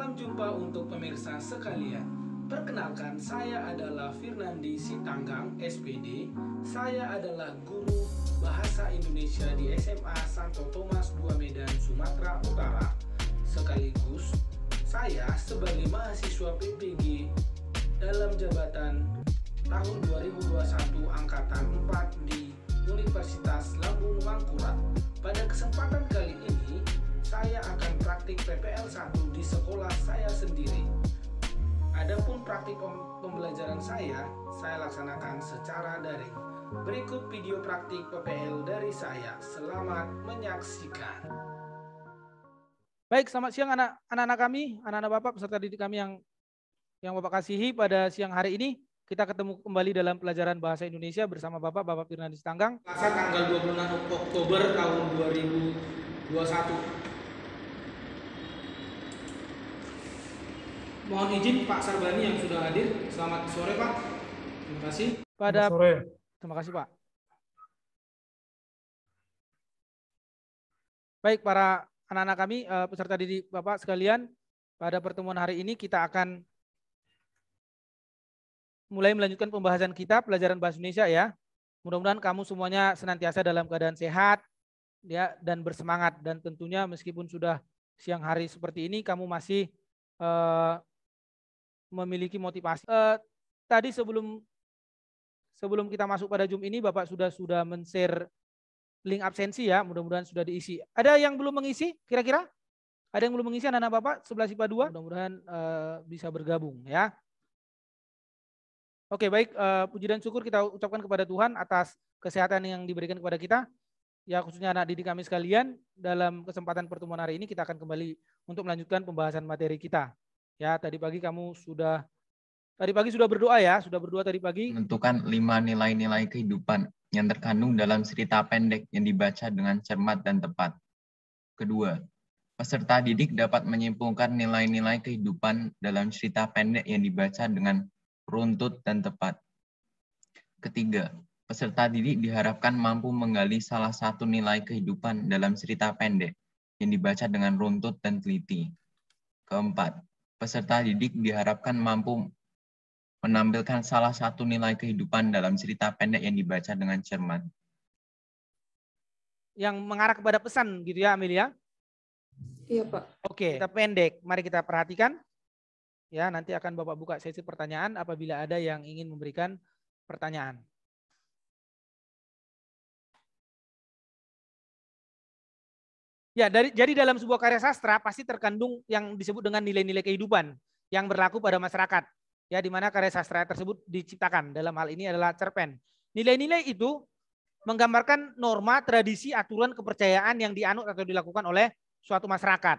Salam jumpa untuk pemirsa sekalian. Perkenalkan, saya adalah Firnandi Sitanggang, SPD. Saya adalah guru Bahasa Indonesia di SMA Santo Thomas II Medan, Sumatera Utara. Sekaligus, saya sebagai mahasiswa PPG dalam jabatan tahun 2021 Angkatan 4 di Universitas Lambung Mangkurat. Pada kesempatan kali ini, saya akan praktik PPL 1 di sekolah saya sendiri. Adapun praktik pembelajaran saya laksanakan secara daring. Berikut video praktik PPL dari saya. Selamat menyaksikan. Baik, selamat siang anak-anak kami, anak-anak Bapak, peserta didik kami yang Bapak kasihi. Pada siang hari ini kita ketemu kembali dalam pelajaran Bahasa Indonesia bersama Bapak Firnandi Sitanggang. Selasa tanggal 26 Oktober tahun 2021. Mohon izin Pak Sarbani yang sudah hadir. Selamat sore Pak. Terima kasih. Selamat sore. Terima kasih Pak. Baik, para anak-anak kami, peserta didik Bapak sekalian, pada pertemuan hari ini kita akan mulai melanjutkan pembahasan kita pelajaran Bahasa Indonesia ya. Mudah-mudahan kamu semuanya senantiasa dalam keadaan sehat ya dan bersemangat, dan tentunya meskipun sudah siang hari seperti ini kamu masih memiliki motivasi. Tadi sebelum kita masuk pada Zoom ini Bapak sudah men-share link absensi ya, mudah-mudahan sudah diisi. Ada yang belum mengisi kira-kira? Ada yang belum mengisi anak-anak Bapak 11 IPA 2? Mudah-mudahan bisa bergabung ya. Oke, baik, puji dan syukur kita ucapkan kepada Tuhan atas kesehatan yang diberikan kepada kita. Ya, khususnya anak didik kami sekalian, dalam kesempatan pertemuan hari ini kita akan kembali untuk melanjutkan pembahasan materi kita. Ya, tadi pagi sudah berdoa ya, sudah berdoa tadi pagi. Menentukan 5 nilai-nilai kehidupan yang terkandung dalam cerita pendek yang dibaca dengan cermat dan tepat. Kedua, peserta didik dapat menyimpulkan nilai-nilai kehidupan dalam cerita pendek yang dibaca dengan runtut dan tepat. Ketiga, peserta didik diharapkan mampu menggali salah satu nilai kehidupan dalam cerita pendek yang dibaca dengan runtut dan teliti. Keempat, peserta didik diharapkan mampu menampilkan salah satu nilai kehidupan dalam cerita pendek yang dibaca dengan cermat. Yang mengarah kepada pesan gitu ya Amelia? Iya Pak. Oke, kita pendek. Mari kita perhatikan. Ya, nanti akan Bapak buka sesi pertanyaan apabila ada yang ingin memberikan pertanyaan. Ya, jadi dalam sebuah karya sastra pasti terkandung yang disebut dengan nilai-nilai kehidupan yang berlaku pada masyarakat. Ya, di mana karya sastra tersebut diciptakan. Dalam hal ini adalah cerpen. Nilai-nilai itu menggambarkan norma, tradisi, aturan, kepercayaan yang dianut atau dilakukan oleh suatu masyarakat.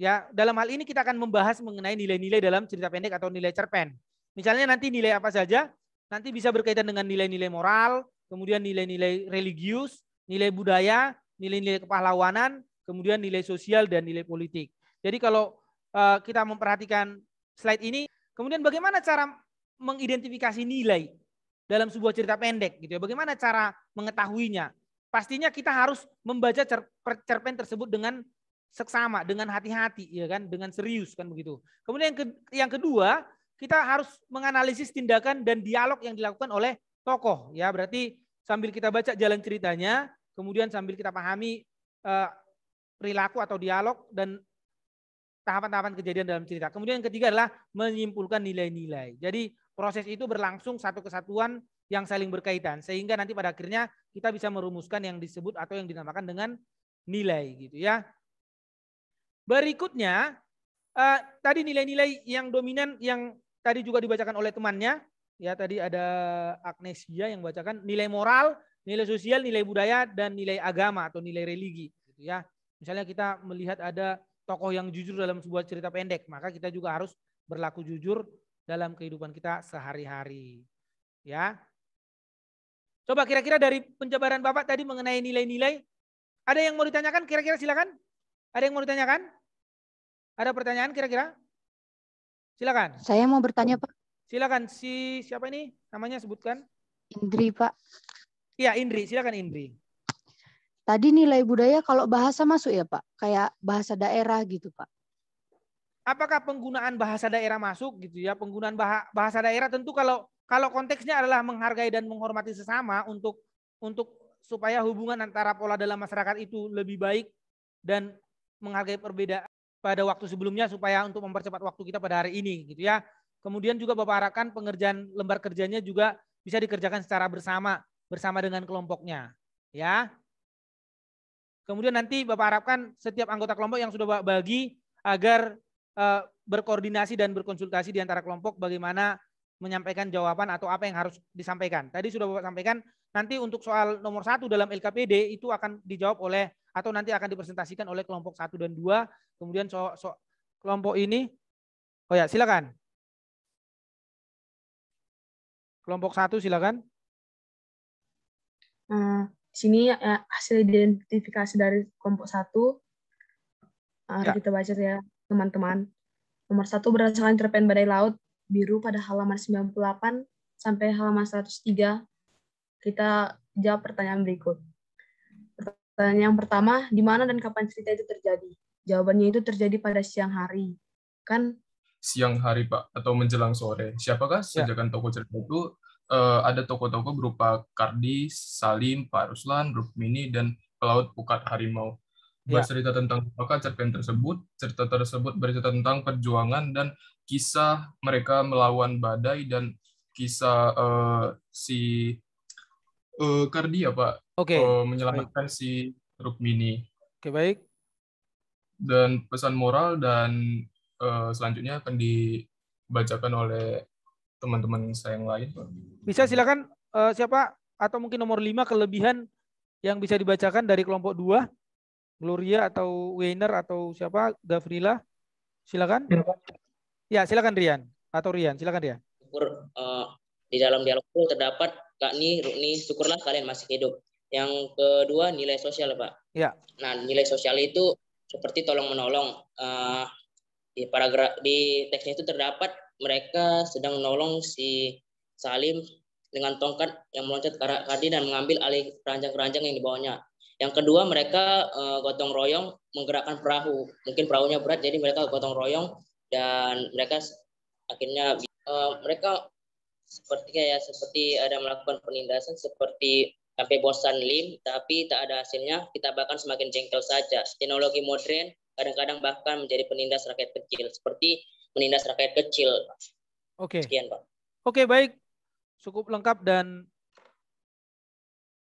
Ya, dalam hal ini kita akan membahas mengenai nilai-nilai dalam cerita pendek atau nilai cerpen. Misalnya nanti nilai apa saja, nanti bisa berkaitan dengan nilai-nilai moral, kemudian nilai-nilai religius, nilai budaya, nilai-nilai kepahlawanan, kemudian nilai sosial dan nilai politik. Jadi kalau kita memperhatikan slide ini, kemudian bagaimana cara mengidentifikasi nilai dalam sebuah cerita pendek gitu ya? Bagaimana cara mengetahuinya? Pastinya kita harus membaca cerpen tersebut dengan seksama, dengan hati-hati ya kan, dengan serius kan begitu. Kemudian yang kedua, kita harus menganalisis tindakan dan dialog yang dilakukan oleh tokoh ya. Berarti sambil kita baca jalan ceritanya, kemudian sambil kita pahami perilaku atau dialog dan tahapan-tahapan kejadian dalam cerita. Kemudian yang ketiga adalah menyimpulkan nilai-nilai. Jadi proses itu berlangsung satu kesatuan yang saling berkaitan sehingga nanti pada akhirnya kita bisa merumuskan yang disebut atau yang dinamakan dengan nilai gitu ya. Berikutnya tadi nilai-nilai yang dominan yang tadi juga dibacakan oleh temannya ya, tadi ada Agnesia yang bacakan nilai moral, nilai sosial, nilai budaya dan nilai agama atau nilai religi gitu ya. Misalnya kita melihat ada tokoh yang jujur dalam sebuah cerita pendek, maka kita juga harus berlaku jujur dalam kehidupan kita sehari-hari. Ya. Coba kira-kira dari penjabaran Bapak tadi mengenai nilai-nilai, ada yang mau ditanyakan kira-kira silakan? Ada yang mau ditanyakan? Ada pertanyaan kira-kira? Silakan. Saya mau bertanya Pak. Silakan, siapa ini? Namanya sebutkan. Indri Pak. Iya, Indri, silakan Indri. Tadi nilai budaya kalau bahasa masuk ya Pak? Kayak bahasa daerah gitu Pak. apakah penggunaan bahasa daerah masuk gitu ya? Penggunaan bahasa daerah tentu kalau konteksnya adalah menghargai dan menghormati sesama untuk supaya hubungan antara pola dalam masyarakat itu lebih baik dan menghargai perbedaan pada waktu sebelumnya supaya untuk mempercepat waktu kita pada hari ini gitu ya. Kemudian juga Bapak harapkan pengerjaan lembar kerjanya juga bisa dikerjakan secara bersama dengan kelompoknya ya. Kemudian nanti Bapak harapkan setiap anggota kelompok yang sudah Bapak bagi agar berkoordinasi dan berkonsultasi di antara kelompok bagaimana menyampaikan jawaban atau apa yang harus disampaikan. Tadi sudah Bapak sampaikan, nanti untuk soal nomor 1 dalam LKPD itu akan dijawab oleh atau nanti akan dipresentasikan oleh kelompok 1 dan 2. Kemudian kelompok ini, oh ya silakan. Kelompok 1 silakan. Sini hasil identifikasi dari kelompok 1. Ya. Kita baca ya teman-teman. Nomor 1 berdasarkan cerpen Badai Laut Biru pada halaman 98 sampai halaman 103. Kita jawab pertanyaan berikut. Pertanyaan yang pertama, di mana dan kapan cerita itu terjadi? Jawabannya itu terjadi pada siang hari. Kan? Siang hari, Pak, atau menjelang sore. Siapakah sajakan tokoh cerita itu? Ada tokoh-tokoh berupa Kardi, Salim, Pak Ruslan, Rukmini, dan Pelaut Pukat Harimau. Bercerita tentang apakah cerpen tersebut? Cerita tersebut bercerita tentang perjuangan dan kisah mereka melawan badai dan kisah si Kardi ya Pak, menyelamatkan si Rukmini. Oke, baik. Dan pesan moral dan selanjutnya akan dibacakan oleh teman-teman saya yang lain. Bisa silakan siapa atau mungkin nomor 5 kelebihan yang bisa dibacakan dari kelompok 2, Gloria atau Weiner atau siapa, Gavrila, silakan. Ya silakan Rian atau Rian, silakan Rian. Di dalam dialog itu terdapat Kak Rukni, syukurlah kalian masih hidup. Yang kedua nilai sosial Pak. Ya. Nah nilai sosial itu seperti tolong menolong. Di paragraf di teksnya itu terdapat mereka sedang menolong si Salim dengan tongkat yang meloncat ke arah Kardi dan mengambil alih keranjang-keranjang yang dibawanya. Yang kedua mereka gotong royong menggerakkan perahu. Mungkin perahunya berat jadi mereka gotong royong dan mereka akhirnya mereka seperti ada melakukan penindasan seperti sampai bosan lim tapi tak ada hasilnya, kita bahkan semakin jengkel saja. Teknologi modern kadang-kadang bahkan menjadi penindas rakyat kecil, seperti menindas rakyat kecil. Oke. Sekian, Pak. Oke, baik. Cukup lengkap dan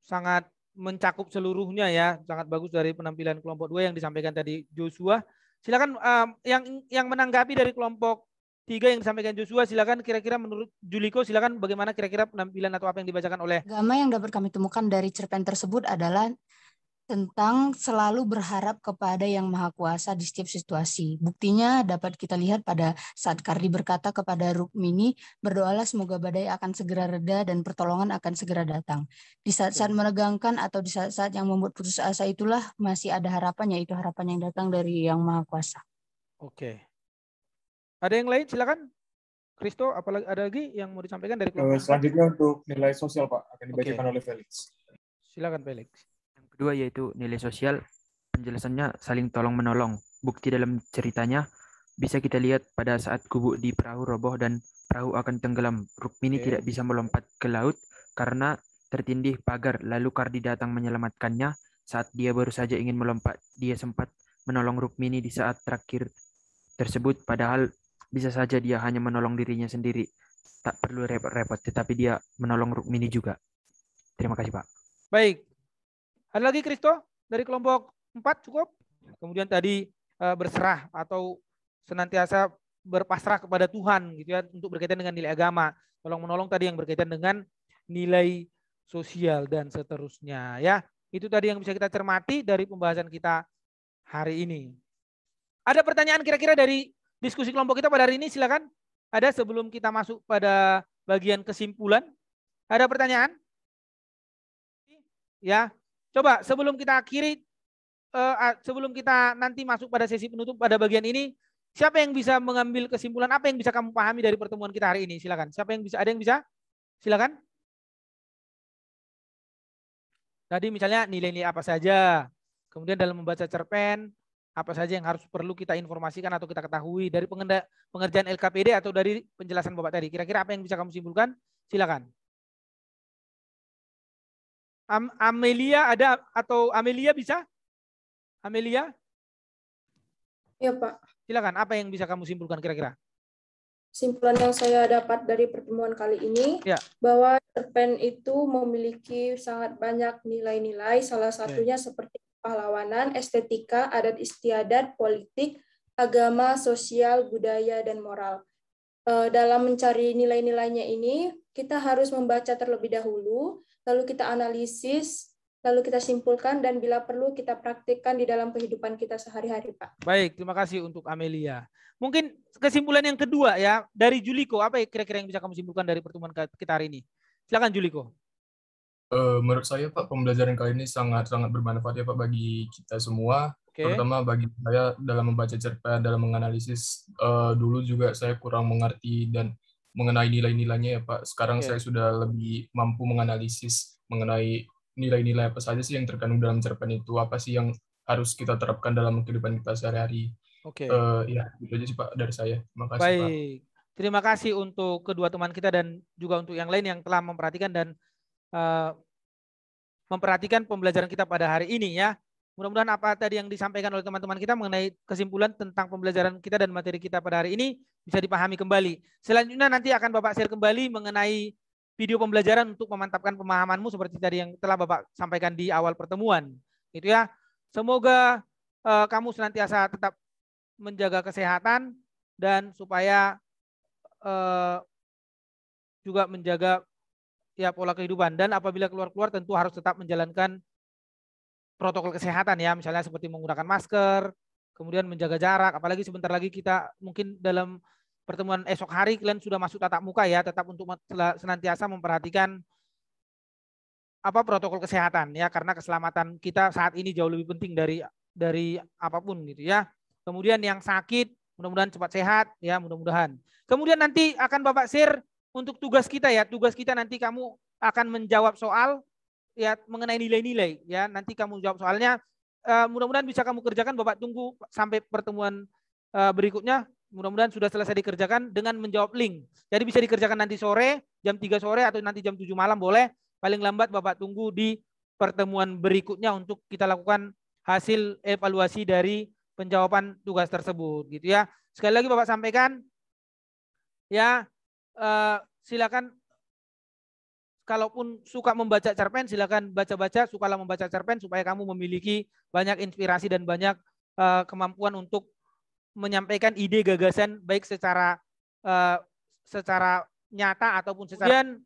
sangat mencakup seluruhnya ya. Sangat bagus dari penampilan kelompok 2 yang disampaikan tadi Joshua. Silakan yang menanggapi dari kelompok 3 yang disampaikan Joshua, silakan kira-kira menurut Juliko, silakan bagaimana kira-kira penampilan atau apa yang dibacakan oleh. Agama yang dapat kami temukan dari cerpen tersebut adalah tentang selalu berharap kepada Yang Maha Kuasa di setiap situasi. Buktinya dapat kita lihat pada saat Kardi berkata kepada Rukmini, berdoalah semoga badai akan segera reda dan pertolongan akan segera datang. Di saat-saat menegangkan atau di saat-saat yang membuat putus asa itulah masih ada harapan, yaitu harapan yang datang dari Yang Maha Kuasa. Oke. Ada yang lain silakan. Kristo, apalagi ada lagi yang mau disampaikan dari kelompok? Selanjutnya untuk nilai sosial Pak akan dibacakan oleh Felix. Silakan Felix. Kedua yaitu nilai sosial, penjelasannya saling tolong menolong. Bukti dalam ceritanya bisa kita lihat pada saat gubuk di perahu roboh dan perahu akan tenggelam. Rukmini tidak bisa melompat ke laut karena tertindih pagar, lalu Kardi datang menyelamatkannya. Saat dia baru saja ingin melompat, dia sempat menolong Rukmini di saat terakhir tersebut, padahal bisa saja dia hanya menolong dirinya sendiri. Tak perlu repot-repot, tetapi dia menolong Rukmini juga. Terima kasih Pak. Baik. Ada lagi Kristo dari kelompok 4 cukup. Kemudian tadi berserah atau senantiasa berpasrah kepada Tuhan gitu ya untuk berkaitan dengan nilai agama. Tolong menolong tadi yang berkaitan dengan nilai sosial dan seterusnya ya. Itu tadi yang bisa kita cermati dari pembahasan kita hari ini. Ada pertanyaan kira-kira dari diskusi kelompok kita pada hari ini, silakan. Ada sebelum kita masuk pada bagian kesimpulan. Ada pertanyaan? Ya. Coba sebelum kita akhiri, sebelum kita nanti masuk pada sesi penutup pada bagian ini, siapa yang bisa mengambil kesimpulan, apa yang bisa kamu pahami dari pertemuan kita hari ini? Silakan. Siapa yang bisa? Ada yang bisa? Silakan. Tadi misalnya nilai-nilai apa saja, kemudian dalam membaca cerpen, Apa saja yang harus perlu kita informasikan atau kita ketahui dari pengerjaan LKPD atau dari penjelasan Bapak tadi? Kira-kira apa yang bisa kamu simpulkan? Silakan. Amelia ada atau Amelia bisa? Amelia? Ya Pak. Silakan. Apa yang bisa kamu simpulkan kira-kira? Kesimpulan yang saya dapat dari pertemuan kali ini, bahwa cerpen itu memiliki sangat banyak nilai-nilai, salah satunya seperti pahlawanan, estetika, adat istiadat, politik, agama, sosial, budaya, dan moral. Dalam mencari nilai-nilainya ini, kita harus membaca terlebih dahulu, lalu kita analisis, lalu kita simpulkan, dan bila perlu kita praktikkan di dalam kehidupan kita sehari-hari, Pak. Baik, terima kasih untuk Amelia. Mungkin kesimpulan yang kedua ya, dari Juliko, apa kira-kira yang bisa kamu simpulkan dari pertemuan kita hari ini? Silakan Juliko. Menurut saya Pak, pembelajaran kali ini sangat-sangat bermanfaat ya Pak bagi kita semua, terutama bagi saya dalam membaca cerpen, dalam menganalisis. Dulu juga saya kurang mengerti dan mengenai nilai-nilainya ya Pak. Sekarang saya sudah lebih mampu menganalisis mengenai nilai-nilai apa saja sih yang terkandung dalam cerpen itu, apa sih yang harus kita terapkan dalam kehidupan kita sehari-hari. Ya, itu aja sih Pak dari saya. Terima kasih Pak. Baik, terima kasih untuk kedua teman kita dan juga untuk yang lain yang telah memperhatikan dan memperhatikan pembelajaran kita pada hari ini ya. Mudah-mudahan apa tadi yang disampaikan oleh teman-teman kita mengenai kesimpulan tentang pembelajaran kita dan materi kita pada hari ini bisa dipahami kembali. Selanjutnya nanti akan Bapak share kembali mengenai video pembelajaran untuk memantapkan pemahamanmu seperti tadi yang telah Bapak sampaikan di awal pertemuan. Gitu ya. Semoga kamu senantiasa tetap menjaga kesehatan dan supaya juga menjaga ya pola kehidupan, dan apabila keluar-keluar tentu harus tetap menjalankan protokol kesehatan ya, misalnya seperti menggunakan masker, kemudian menjaga jarak, apalagi sebentar lagi kita mungkin dalam pertemuan esok hari kalian sudah masuk tatap muka ya, tetap untuk senantiasa memperhatikan apa protokol kesehatan ya, karena keselamatan kita saat ini jauh lebih penting dari apapun gitu ya. Kemudian yang sakit mudah-mudahan cepat sehat ya, mudah-mudahan. Kemudian nanti akan Bapak share untuk tugas kita ya. Tugas kita nanti kamu akan menjawab soal ya mengenai nilai-nilai ya. Nanti kamu jawab soalnya. Mudah-mudahan bisa kamu kerjakan. Bapak tunggu sampai pertemuan berikutnya. Mudah-mudahan sudah selesai dikerjakan dengan menjawab link. Jadi bisa dikerjakan nanti sore, jam 3 sore atau nanti jam 7 malam boleh. Paling lambat Bapak tunggu di pertemuan berikutnya untuk kita lakukan hasil evaluasi dari penjawaban tugas tersebut gitu ya. Sekali lagi Bapak sampaikan ya, silakan kalaupun suka membaca cerpen silakan baca-baca, sukalah membaca cerpen supaya kamu memiliki banyak inspirasi dan banyak kemampuan untuk menyampaikan ide gagasan baik secara nyata ataupun secara. Kemudian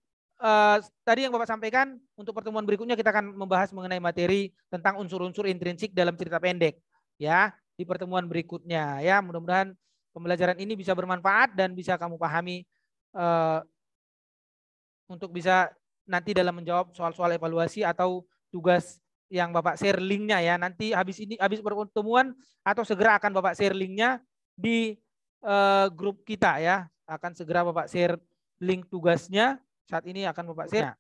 tadi yang Bapak sampaikan untuk pertemuan berikutnya kita akan membahas mengenai materi tentang unsur-unsur intrinsik dalam cerita pendek ya. Di pertemuan berikutnya ya, mudah-mudahan pembelajaran ini bisa bermanfaat dan bisa kamu pahami untuk bisa nanti dalam menjawab soal-soal evaluasi atau tugas yang Bapak share linknya ya. Nanti habis pertemuan atau segera akan Bapak share linknya di grup kita ya. Akan segera Bapak share link tugasnya. Saat ini akan Bapak share.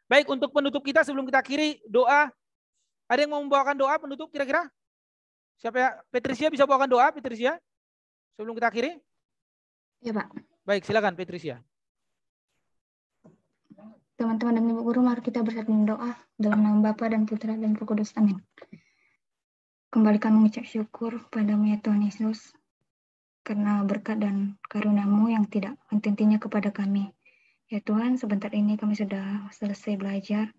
Baik, untuk penutup kita sebelum kita akhiri doa. Ada yang mau membawakan doa penutup kira-kira? Siapa ya? Patricia bisa bawakan doa, Patricia? Sebelum kita akhiri? Ya, Pak. Baik, silakan Patricia. Teman-teman dan Ibu Guru, mari kita bersatu berdoa dalam nama Bapa dan Putra dan Roh Kudus. Amin. Kembali kami mengucap syukur padamu ya Tuhan Yesus, karena berkat dan karunia-Mu yang tidak henti-hentinya kepada kami. Ya Tuhan, sebentar ini kami sudah selesai belajar.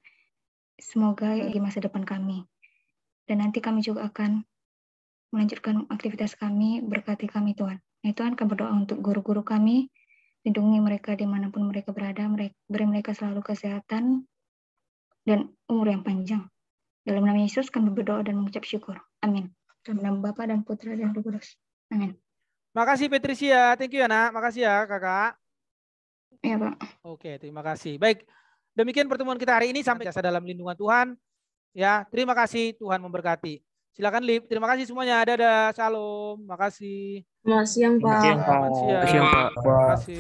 Semoga di masa depan kami. Dan nanti kami juga akan melanjutkan aktivitas kami, berkati kami Tuhan. Ya Tuhan, kami berdoa untuk guru-guru kami, lindungi mereka dimanapun mereka berada, beri mereka selalu kesehatan dan umur yang panjang. Dalam nama Yesus kami berdoa dan mengucap syukur. Amin. Dalam nama Bapa dan Putra dan Roh Kudus. Amin. Makasih Patricia, thank you ya nak, makasih ya kakak. Ya Pak. Oke, terima kasih. Baik, demikian pertemuan kita hari ini, sampai jumpa dalam lindungan Tuhan. Ya, terima kasih, Tuhan memberkati. Silakan Lip, terima kasih semuanya. Dadah, shalom, makasih. Selamat siang Pak. Selamat siang Pak. Terima kasih.